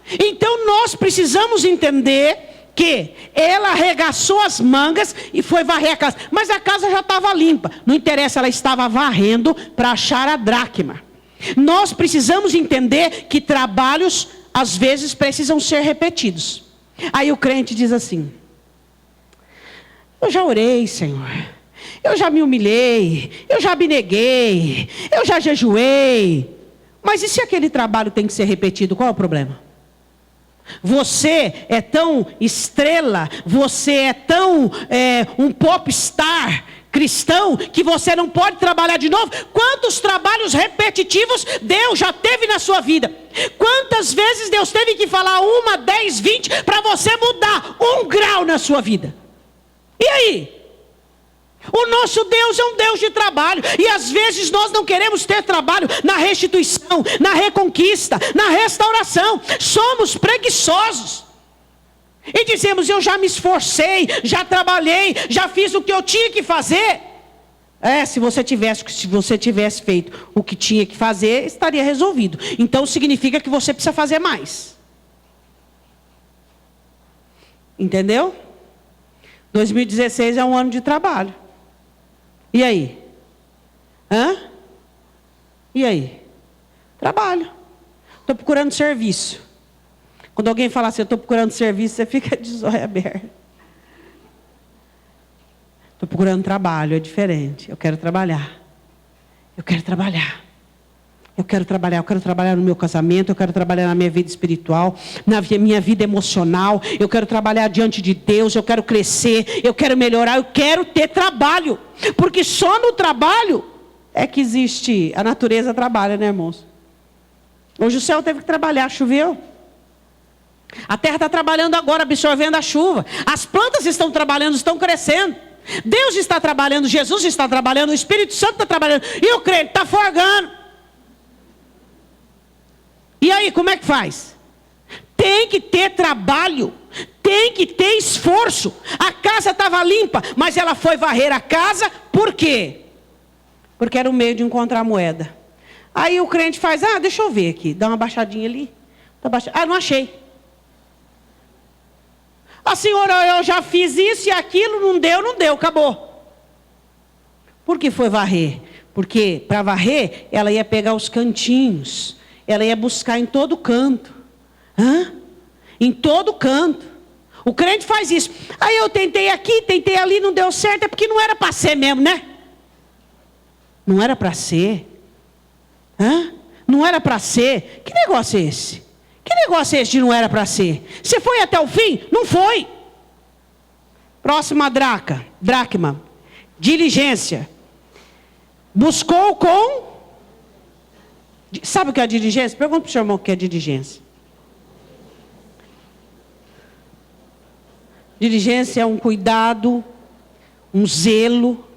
Então nós precisamos entender que ela arregaçou as mangas e foi varrer a casa. Mas a casa já estava limpa. Não interessa, ela estava varrendo para achar a dracma. Nós precisamos entender que trabalhos, às vezes, precisam ser repetidos. Aí o crente diz assim: eu já orei, Senhor. Eu já me humilhei. Eu já abneguei. Eu já jejuei. Mas e se aquele trabalho tem que ser repetido? Qual é o problema? Você é tão estrela, você é tão um popstar cristão, que você não pode trabalhar de novo. Quantos trabalhos repetitivos Deus já teve na sua vida? Quantas vezes Deus teve que falar 1, 10, 20 para você mudar 1 grau na sua vida? E aí? O nosso Deus é um Deus de trabalho. E às vezes nós não queremos ter trabalho na restituição, na reconquista, na restauração. Somos preguiçosos. E dizemos: eu já me esforcei, já trabalhei, já fiz o que eu tinha que fazer. Se você tivesse feito o que tinha que fazer, estaria resolvido. Então significa que você precisa fazer mais. Entendeu? 2016 é um ano de trabalho. E aí? E aí? Trabalho. Estou procurando serviço. Quando alguém fala assim: eu estou procurando serviço, você fica de zóio aberto. Estou procurando trabalho, é diferente. Eu quero trabalhar. Eu quero trabalhar. Eu quero trabalhar no meu casamento, eu quero trabalhar na minha vida espiritual, na minha vida emocional, eu quero trabalhar diante de Deus, eu quero crescer, eu quero melhorar, eu quero ter trabalho. Porque só no trabalho é que existe, a natureza trabalha, né, irmãos? Hoje o céu teve que trabalhar, choveu. A terra está trabalhando agora, absorvendo a chuva. As plantas estão trabalhando, estão crescendo. Deus está trabalhando, Jesus está trabalhando, o Espírito Santo está trabalhando, e o crente está forgando. E aí, como é que faz? tem que ter trabalho, tem que ter esforço. A casa estava limpa, mas ela foi varrer a casa, por quê? Porque era o meio de encontrar a moeda. Aí o crente faz, deixa eu ver aqui, dá uma baixadinha ali. Não achei. Senhora, eu já fiz isso e aquilo, não deu, acabou. Por que foi varrer? Porque para varrer, ela ia pegar os cantinhos, ela ia buscar em todo canto. Em todo canto. O crente faz isso. Aí eu tentei aqui, tentei ali, não deu certo, é porque não era para ser mesmo, né? Não era para ser. Não era para ser. Que negócio é esse? Que negócio é esse de não era para ser? Você foi até o fim? Não foi. Próxima dracma. Diligência. Buscou com... Sabe o que é diligência? Pergunta para o seu irmão o que é diligência. Diligência é um cuidado, um zelo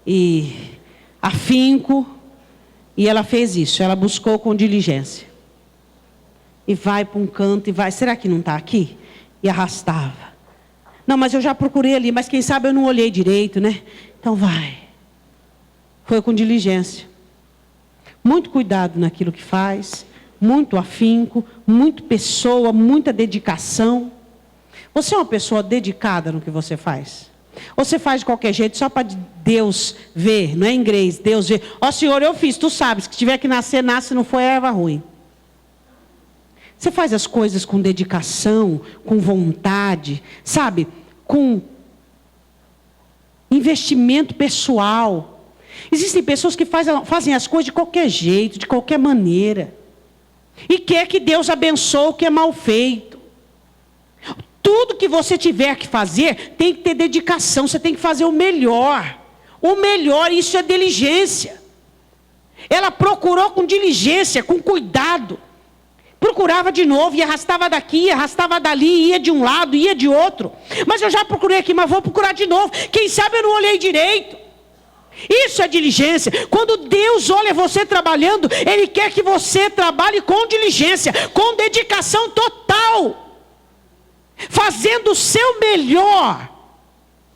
e afinco. E ela fez isso, ela buscou com diligência. E vai para um canto e vai, será que não está aqui? E arrastava. Não, mas eu já procurei ali, mas quem sabe eu não olhei direito, né? Então vai. Foi com diligência. Muito cuidado naquilo que faz, muito afinco, muito pessoa, muita dedicação. Você é uma pessoa dedicada no que você faz? Ou você faz de qualquer jeito só para Deus ver, não é inglês, Deus ver. Senhor, eu fiz, tu sabes, que tiver que nascer, nasce, não foi erva ruim. Você faz as coisas com dedicação, com vontade, sabe? Com investimento pessoal. Existem pessoas que fazem as coisas de qualquer jeito, de qualquer maneira. E quer que Deus abençoe o que é mal feito. Tudo que você tiver que fazer, tem que ter dedicação, você tem que fazer o melhor. O melhor, isso é diligência. Ela procurou com diligência, com cuidado. Procurava de novo, e arrastava daqui, arrastava dali, ia de um lado, ia de outro. Mas eu já procurei aqui, mas vou procurar de novo. Quem sabe eu não olhei direito. Isso é diligência. Quando Deus olha você trabalhando, Ele quer que você trabalhe com diligência, com dedicação total. Fazendo o seu melhor.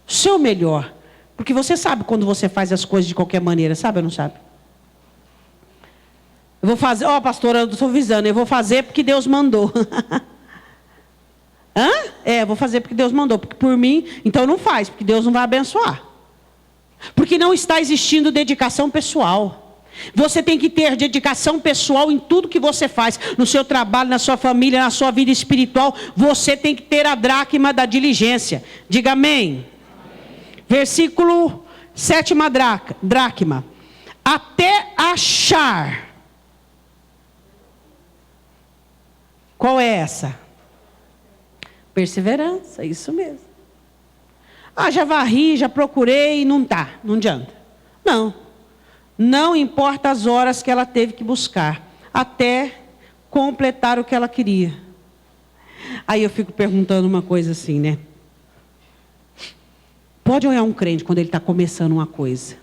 O seu melhor. Porque você sabe quando você faz as coisas de qualquer maneira, sabe ou não sabe? Eu vou fazer, pastora, eu estou avisando, eu vou fazer porque Deus mandou. Eu vou fazer porque Deus mandou, porque por mim, então não faz, porque Deus não vai abençoar. Porque não está existindo dedicação pessoal. Você tem que ter dedicação pessoal em tudo que você faz, no seu trabalho, na sua família, na sua vida espiritual. Você tem que ter a dracma da diligência. Diga amém. Versículo 7ª dracma. Até achar. Qual é essa? Perseverança, isso mesmo. Já varri, já procurei, não adianta. Não importa as horas que ela teve que buscar, até completar o que ela queria. Aí eu fico perguntando uma coisa assim, né? Pode olhar um crente quando ele está começando uma coisa.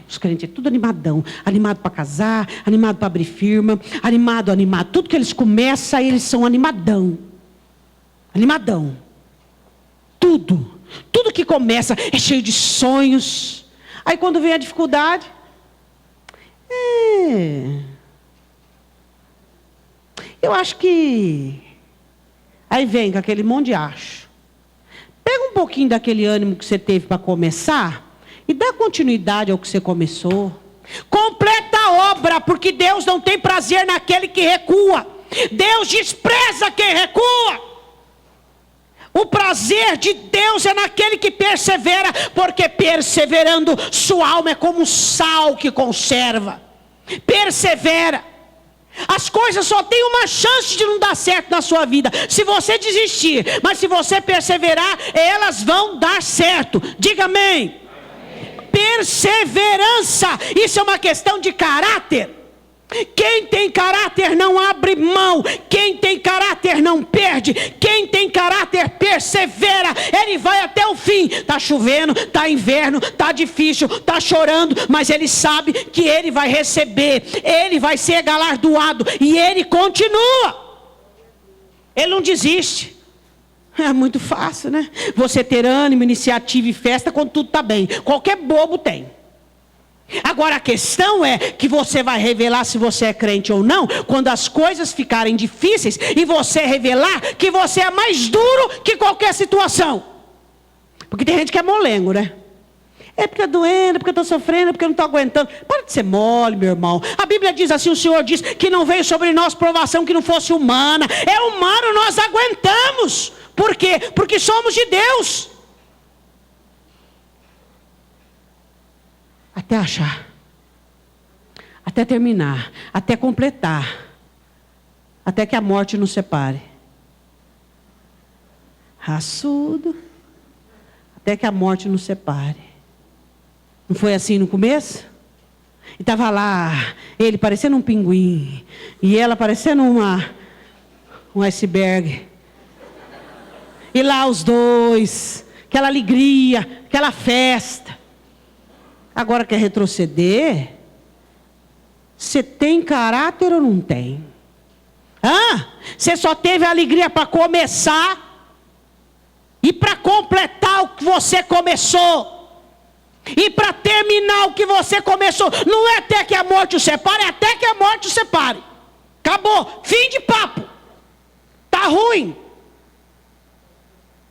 Os crentes é tudo animadão, animado para casar, animado para abrir firma, animado. Tudo que eles começam, eles são animadão. Tudo que começa é cheio de sonhos. Aí quando vem a dificuldade, eu acho que... Aí vem com aquele monte de acho. Pega um pouquinho daquele ânimo que você teve para começar e dá continuidade ao que você começou. Completa a obra, porque Deus não tem prazer naquele que recua. Deus despreza quem recua. O prazer de Deus é naquele que persevera, porque perseverando, sua alma é como sal que conserva. Persevera. As coisas só têm uma chance de não dar certo na sua vida se você desistir, mas se você perseverar, elas vão dar certo. Diga amém. Perseverança, isso é uma questão de caráter. Quem tem caráter não abre mão. Quem tem caráter não perde. Quem tem caráter persevera. Ele vai até o fim. Está chovendo, está inverno, está difícil, está chorando, mas ele sabe que ele vai receber, ele vai ser galardoado, e ele continua. Ele não desiste. É muito fácil, né? Você ter ânimo, iniciativa e festa quando tudo está bem. Qualquer bobo tem. Agora a questão é que você vai revelar se você é crente ou não, quando as coisas ficarem difíceis e você revelar que você é mais duro que qualquer situação. Porque tem gente que é molengo, né? É porque é doendo, é porque eu estou sofrendo, é porque eu não estou aguentando. Para de ser mole, meu irmão. A Bíblia diz assim, o Senhor diz que não veio sobre nós provação que não fosse humana. É humano, nós aguentamos. Por quê? Porque somos de Deus. Até achar. Até terminar. Até completar. Até que a morte nos separe. Raçudo. Até que a morte nos separe. Não foi assim no começo? E estava lá, ele parecendo um pinguim, e ela parecendo um iceberg. E lá os dois, aquela alegria, aquela festa. Agora quer retroceder? Você tem caráter ou não tem? Você só teve a alegria para começar e para completar o que você começou. E para terminar o que você começou, não é até que a morte o separe, é até que a morte o separe. Acabou, fim de papo. Tá ruim.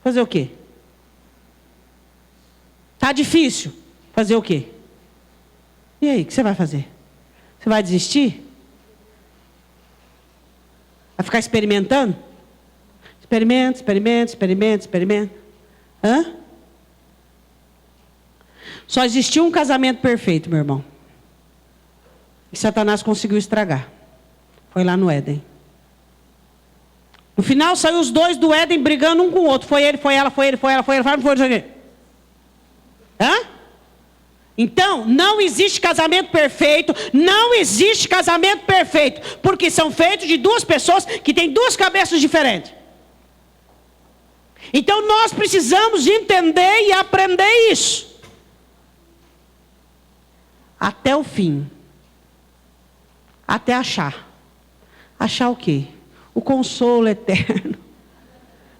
Fazer o quê? Tá difícil. Fazer o quê? E aí, o que você vai fazer? Você vai desistir? Vai ficar experimentando? Experimenta. Só existiu um casamento perfeito, meu irmão. E Satanás conseguiu estragar. Foi lá no Éden. No final saiu os dois do Éden brigando um com o outro. Foi ele, foi ela, foi ele, foi ela, foi ele, foi ele. Então, não existe casamento perfeito. Não existe casamento perfeito. Porque são feitos de duas pessoas que têm duas cabeças diferentes. Então nós precisamos entender e aprender isso. Até o fim. Até achar. Achar o quê? O consolo eterno.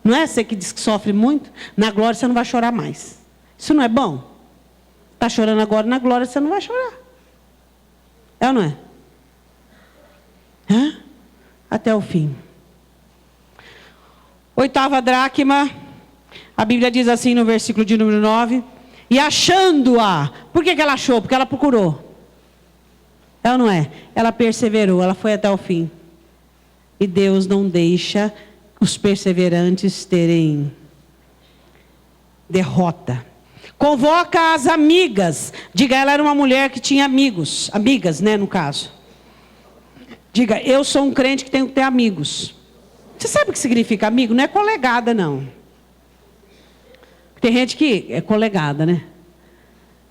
Não é você que diz que sofre muito? Na glória você não vai chorar mais. Isso não é bom? Está chorando agora, na glória você não vai chorar. É ou não é? Até o fim. 8ª dracma. A Bíblia diz assim no versículo de número 9. E achando-a. Por que ela achou? Porque ela procurou. É ou não é? Ela perseverou, ela foi até o fim. E Deus não deixa os perseverantes terem derrota. Convoca as amigas. Diga, ela era uma mulher que tinha amigos. Amigas, né, no caso. Diga, eu sou um crente que tenho que ter amigos. Você sabe o que significa amigo? Não é colegada, não. Tem gente que é colegada, né?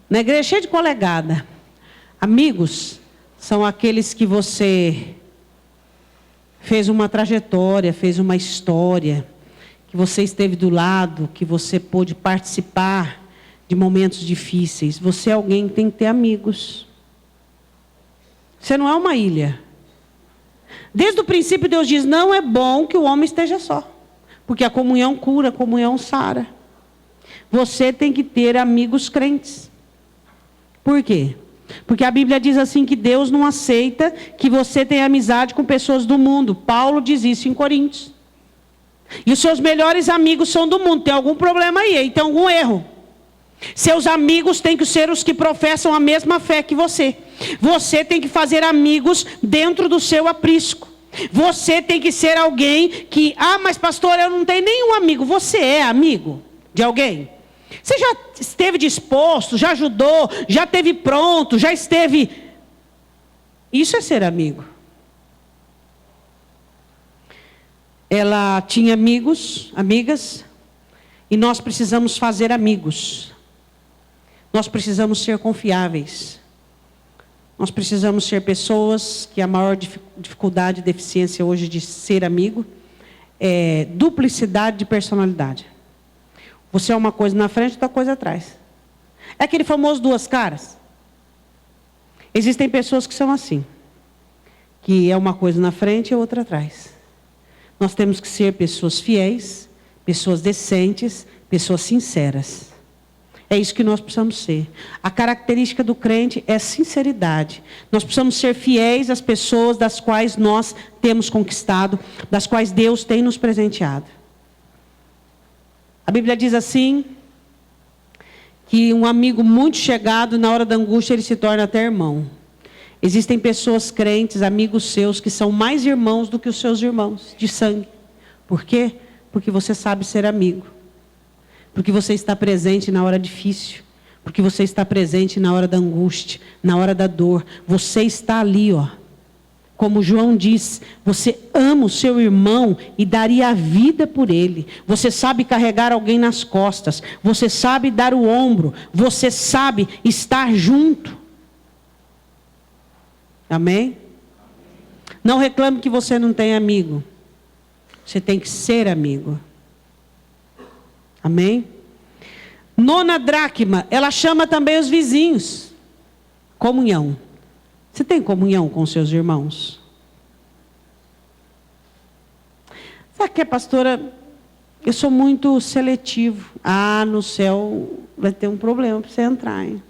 Na igreja é cheia de colegada. Amigos são aqueles que você fez uma trajetória, fez uma história, que você esteve do lado, que você pôde participar de momentos difíceis. Você é alguém que tem que ter amigos. Você não é uma ilha. Desde o princípio Deus diz, não é bom que o homem esteja só. Porque a comunhão cura, a comunhão sara. Você tem que ter amigos crentes. Por quê? Porque a Bíblia diz assim que Deus não aceita que você tenha amizade com pessoas do mundo. Paulo diz isso em Coríntios. E os seus melhores amigos são do mundo. Tem algum problema aí tem algum erro. Seus amigos têm que ser os que professam a mesma fé que você. Você tem que fazer amigos dentro do seu aprisco. Você tem que ser alguém que... mas pastor, eu não tenho nenhum amigo. Você é amigo de alguém? Você já esteve disposto, já ajudou, já esteve pronto, já esteve... Isso é ser amigo. Ela tinha amigos, amigas, e nós precisamos fazer amigos. Nós precisamos ser confiáveis. Nós precisamos ser pessoas que a maior dificuldade e deficiência hoje de ser amigo é duplicidade de personalidade. Você é uma coisa na frente e outra coisa atrás. É aquele famoso duas caras. Existem pessoas que são assim. Que é uma coisa na frente e outra atrás. Nós temos que ser pessoas fiéis, pessoas decentes, pessoas sinceras. É isso que nós precisamos ser. A característica do crente é sinceridade. Nós precisamos ser fiéis às pessoas das quais nós temos conquistado, das quais Deus tem nos presenteado. A Bíblia diz assim, que um amigo muito chegado, na hora da angústia, ele se torna até irmão. Existem pessoas crentes, amigos seus, que são mais irmãos do que os seus irmãos, de sangue. Por quê? Porque você sabe ser amigo. Porque você está presente na hora difícil. Porque você está presente na hora da angústia, na hora da dor. Você está ali, ó. Como João diz, você ama o seu irmão e daria a vida por ele. Você sabe carregar alguém nas costas. Você sabe dar o ombro. Você sabe estar junto. Amém? Não reclame que você não tem amigo. Você tem que ser amigo. Amém? Nona dracma, ela chama também os vizinhos. Comunhão. Você tem comunhão com seus irmãos? Sabe que, pastora, eu sou muito seletivo. No céu vai ter um problema para você entrar, hein?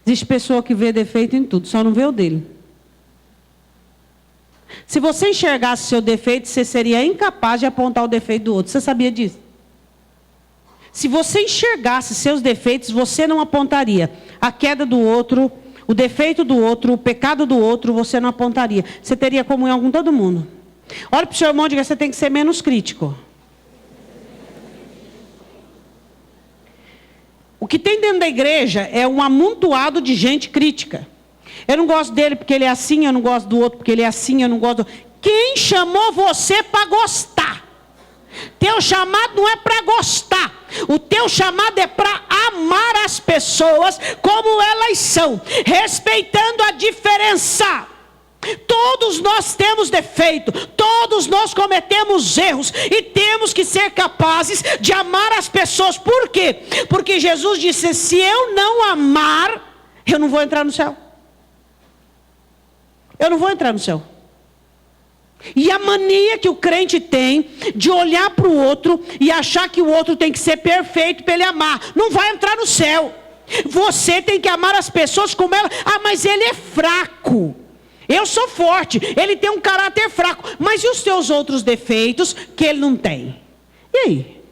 Existe pessoa que vê defeito em tudo, só não vê o dele. Se você enxergasse seu defeito, você seria incapaz de apontar o defeito do outro. Você sabia disso? Se você enxergasse seus defeitos, você não apontaria a queda do outro, o defeito do outro, o pecado do outro, você não apontaria. Você teria comunhão com todo mundo. Olha para o seu irmão e diga, você tem que ser menos crítico. O que tem dentro da igreja é um amontoado de gente crítica. Eu não gosto dele porque ele é assim, eu não gosto do outro porque ele é assim, eu não gosto do... Quem chamou você para gostar? Teu chamado não é para gostar. O teu chamado é para amar as pessoas como elas são, respeitando a diferença. Todos nós temos defeito, todos nós cometemos erros e temos que ser capazes de amar as pessoas. Por quê? Porque Jesus disse, se eu não amar, eu não vou entrar no céu. Eu não vou entrar no céu. E a mania que o crente tem de olhar para o outro e achar que o outro tem que ser perfeito para ele amar, não vai entrar no céu. Você tem que amar as pessoas como ela. Mas ele é fraco. Eu sou forte, ele tem um caráter fraco. Mas e os teus outros defeitos que ele não tem? E aí?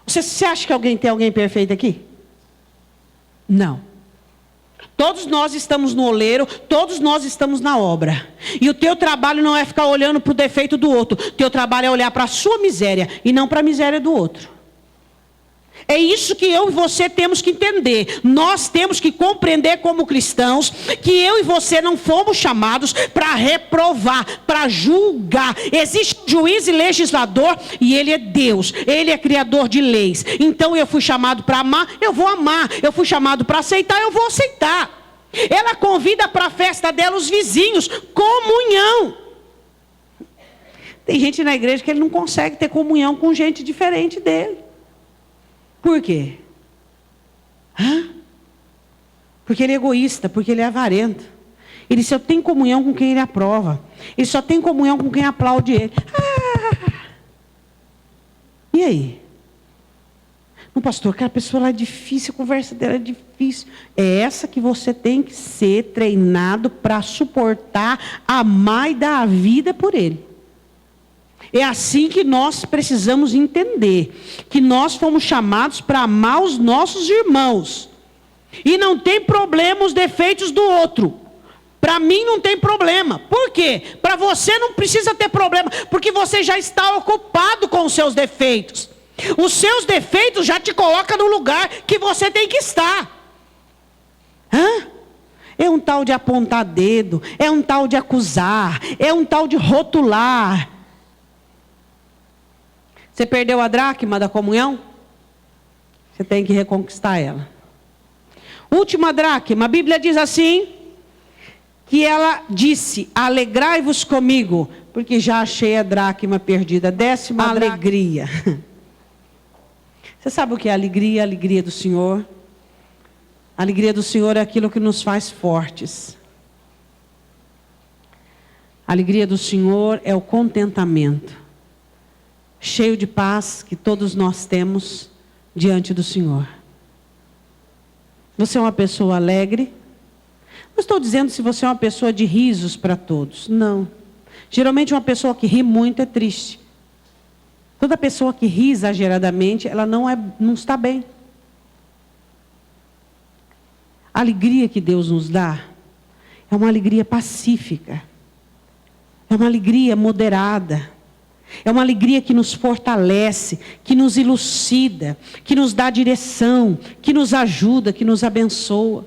Você acha que tem alguém perfeito aqui? Não. Todos nós estamos no oleiro, todos nós estamos na obra. E o teu trabalho não é ficar olhando para o defeito do outro. O teu trabalho é olhar para a sua miséria e não para a miséria do outro. É isso que eu e você temos que entender. Nós temos que compreender como cristãos que eu e você não fomos chamados para reprovar, para julgar. Existe juiz e legislador e ele é Deus. Ele é criador de leis. Então eu fui chamado para amar, eu vou amar. Eu fui chamado para aceitar, eu vou aceitar. Ela convida para a festa dela os vizinhos. Comunhão. Tem gente na igreja que ele não consegue ter comunhão com gente diferente dele. Por quê? Porque ele é egoísta, porque ele é avarento. Ele só tem comunhão com quem ele aprova. Ele só tem comunhão com quem aplaude ele. E aí? Não, pastor, aquela pessoa lá é difícil, a conversa dela é difícil. É essa que você tem que ser treinado para suportar, amar e dar a vida por ele. É assim que nós precisamos entender, que nós fomos chamados para amar os nossos irmãos. E não tem problema os defeitos do outro. Para mim não tem problema. Por quê? Para você não precisa ter problema, porque você já está ocupado com os seus defeitos. Os seus defeitos já te colocam no lugar que você tem que estar. É um tal de apontar dedo, é um tal de acusar, é um tal de rotular. Você perdeu a dracma da comunhão? Você tem que reconquistar ela. Última dracma, a Bíblia diz assim, que ela disse, alegrai-vos comigo, porque já achei a dracma perdida. 10ª alegria. Você sabe o que é alegria? A alegria do Senhor. A alegria do Senhor é aquilo que nos faz fortes. A A alegria do Senhor é o contentamento, cheio de paz que todos nós temos diante do Senhor. Você é uma pessoa alegre? Não estou dizendo se você é uma pessoa de risos para todos. Não. Geralmente uma pessoa que ri muito é triste. Toda pessoa que ri exageradamente, ela não está bem. A alegria que Deus nos dá é uma alegria pacífica. É uma alegria moderada. É uma alegria que nos fortalece, que nos elucida, que nos dá direção, que nos ajuda, que nos abençoa.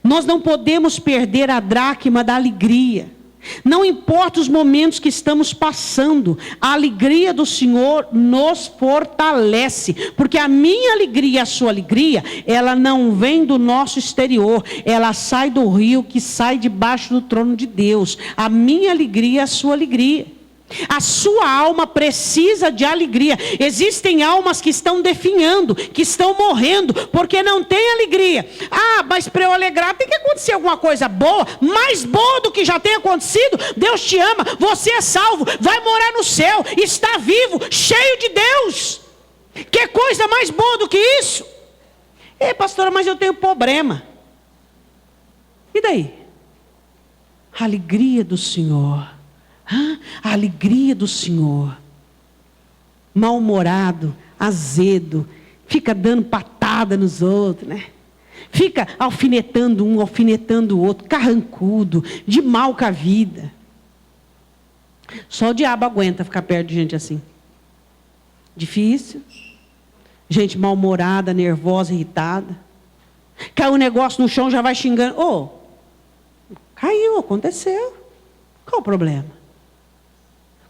Nós não podemos perder a dracma da alegria. Não importa os momentos que estamos passando, a alegria do Senhor nos fortalece. Porque a minha alegria e a sua alegria, ela não vem do nosso exterior. Ela sai do rio que sai debaixo do trono de Deus. A minha alegria e a sua alegria. A sua alma precisa de alegria. Existem almas que estão definhando, que estão morrendo, porque não tem alegria. Ah, mas para eu alegrar tem que acontecer alguma coisa boa, mais boa do que já tem acontecido. Deus te ama, você é salvo, vai morar no céu, está vivo, cheio de Deus. Que coisa mais boa do que isso? Ei, pastora, mas eu tenho problema. E daí? A alegria do Senhor. A alegria do Senhor. Mal-humorado, azedo, fica dando patada nos outros, né? Fica alfinetando um, alfinetando o outro, carrancudo, de mal com a vida. Só o diabo aguenta ficar perto de gente assim. Difícil. Gente mal-humorada, nervosa, irritada. Caiu um negócio no chão, já vai xingando. Caiu, aconteceu. Qual o problema?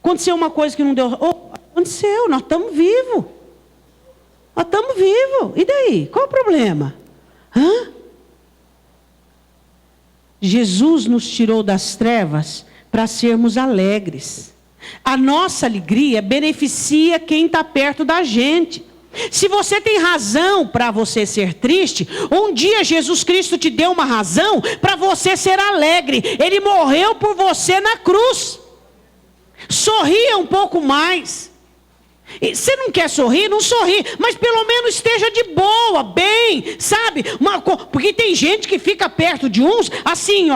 Aconteceu uma coisa que não deu. Aconteceu, nós estamos vivos. Nós estamos vivos. E daí? Qual o problema? Jesus nos tirou das trevas para sermos alegres. A nossa alegria beneficia quem está perto da gente. Se você tem razão para você ser triste, um dia Jesus Cristo te deu uma razão para você ser alegre. Ele morreu por você na cruz. Sorria um pouco mais. Você não quer sorrir? Não sorri, mas pelo menos esteja de boa, bem, sabe? Porque tem gente que fica perto de uns assim,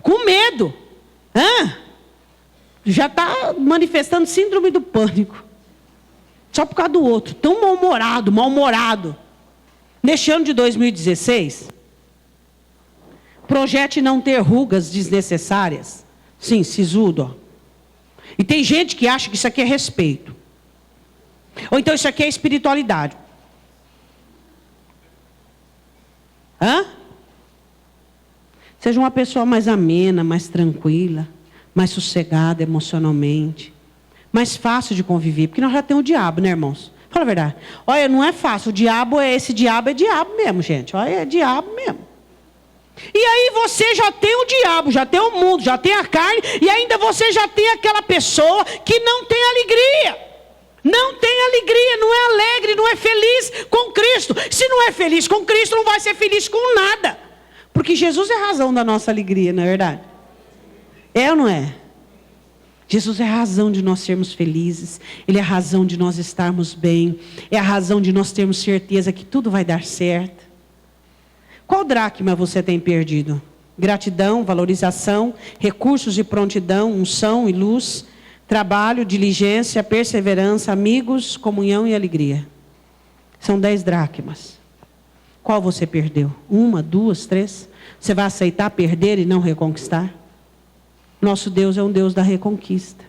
com medo. Já está manifestando síndrome do pânico. Só por causa do outro, tão mal-humorado. Neste ano de 2016, projete não ter rugas desnecessárias. Sim, sisudo, E tem gente que acha que isso aqui é respeito. Ou então isso aqui é espiritualidade. Seja uma pessoa mais amena, mais tranquila, mais sossegada emocionalmente. Mais fácil de conviver, porque nós já temos o diabo, né, irmãos? Fala a verdade. Olha, não é fácil, esse diabo é diabo mesmo, gente. Olha, é diabo mesmo. E aí você já tem o diabo, já tem o mundo, já tem a carne, e ainda você já tem aquela pessoa que não tem alegria. Não tem alegria, não é alegre, não é feliz com Cristo. Se não é feliz com Cristo, não vai ser feliz com nada. Porque Jesus é a razão da nossa alegria, não é verdade? É ou não é? Jesus é a razão de nós sermos felizes. Ele é a razão de nós estarmos bem. É a razão de nós termos certeza que tudo vai dar certo. Qual dracma você tem perdido? Gratidão, valorização, recursos e prontidão, unção e luz, trabalho, diligência, perseverança, amigos, comunhão e alegria. São 10 dracmas. Qual você perdeu? 1, 2, 3? Você vai aceitar perder e não reconquistar? Nosso Deus é um Deus da reconquista.